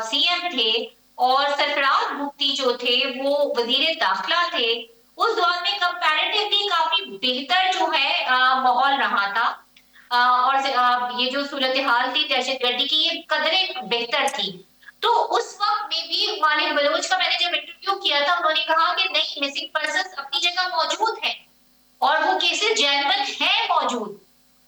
C M تھے اور سرفراز بھگتی جو تھے وہ وزیر داخلہ تھے، اس دور میں کمپیریٹیولی کافی بہتر جو ہے ماحول رہا تھا، اور یہ جو صورتحال تھی دہشت گردی کی یہ قدرے بہتر تھی۔ تو اس وقت میں بھی مالک بلوچ کا میں نے جب انٹرویو کیا تھا انہوں نے کہا کہ نہیں، مسنگ پرسنس اپنی جگہ موجود ہیں اور وہ کیسز جینون ہیں موجود،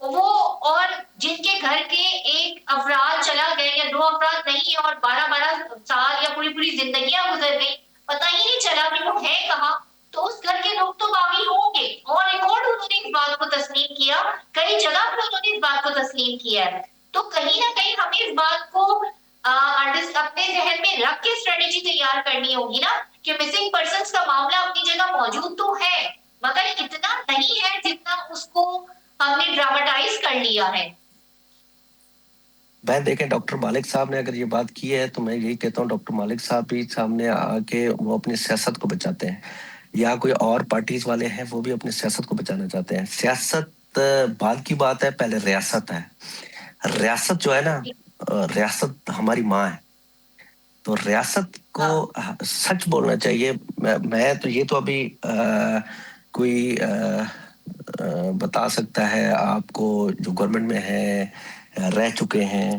وہ اور جن کے گھر کے ایک افراد چلا گئے یا دو افراد نہیں اور 12 12 سال یا پوری پوری زندگیاں گزر گئی، پتہ ہی نہیں چلا کہ وہ ہے کہاں، تو اس گھر کے لوگ تو باقی ہوں گے، اور ریکارڈ انہوں نے اس بات کو تسلیم کیا، کئی جگہ پہ انہوں نے اس بات کو تسلیم کیا ہے۔ تو کہیں نہ کہیں ہمیں اس بات کو اپنے ذہن میں رکھ کے اسٹریٹجی تیار کرنی ہوگی نا کہ مسنگ پرسنس کا معاملہ اپنی جگہ موجود تو ہے مگر اتنا نہیں ہے جتنا اس کو ہم نے ڈراماٹائز کر لیا ہے۔ میں دیکھیں ڈاکٹر مالک صاحب نے اگر یہ بات کی ہے تو میں یہی کہتا ہوں ڈاکٹر مالک صاحب بھی سامنے آ کے وہ اپنی سیاست کو بچاتے ہیں، یا کوئی اور پارٹیز والے ہیں وہ بھی اپنی سیاست کو بچانا چاہتے ہیں۔ سیاست بعد کی بات ہے، پہلے ریاست ہے۔ ریاست جو ہے نا، ریاست ہماری ماں ہے، تو ریاست کو سچ بولنا چاہیے۔ میں تو یہ تو ابھی کوئی بتا سکتا ہے آپ کو جو گورنمنٹ میں ہے، رہ چکے ہیں،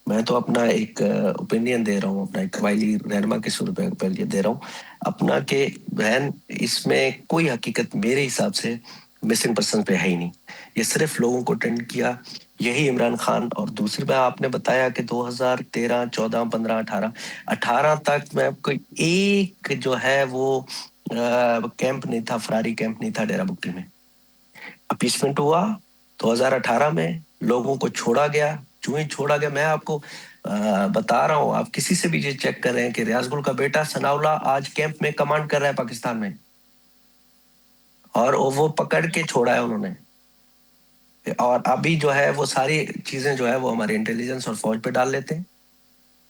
میں تو اپنا ایک اوپینین دے رہا ہوں، اپنا ایک قبائلی رہنما کے صورت پہ یہ دے رہا ہوں اپنا کہ بہن اس میں کوئی حقیقت میرے حساب سے مسنگ پرسن پہ ہے ہی نہیں، یہ صرف لوگوں کو ٹرینڈ کیا یہی عمران خان۔ اور دوسری بات آپ نے بتایا کہ 2013 14 15 18 تک میں کوئی ایک جو ہے وہ کیمپ نہیں تھا، فراری کیمپ نہیں تھا ڈیرہ بگٹی میں۔ اپیسمنٹ ہوا 2018 میں، لوگوں کو چھوڑا گیا، جو ہی چھوڑا گیا میں آپ کو بتا رہا ہوں، آپ کسی سے بھی یہ چیک کر رہے ہیں کہ ریاض گل کا بیٹا ثناء اللہ آج کیمپ میں کمانڈ کر رہا ہے پاکستان میں، اور وہ پکڑ کے چھوڑا ہے انہوں نے۔ اور ابھی جو ہے وہ ساری چیزیں جو ہے وہ ہمارے انٹیلیجنس اور فوج پہ ڈال لیتے ہیں،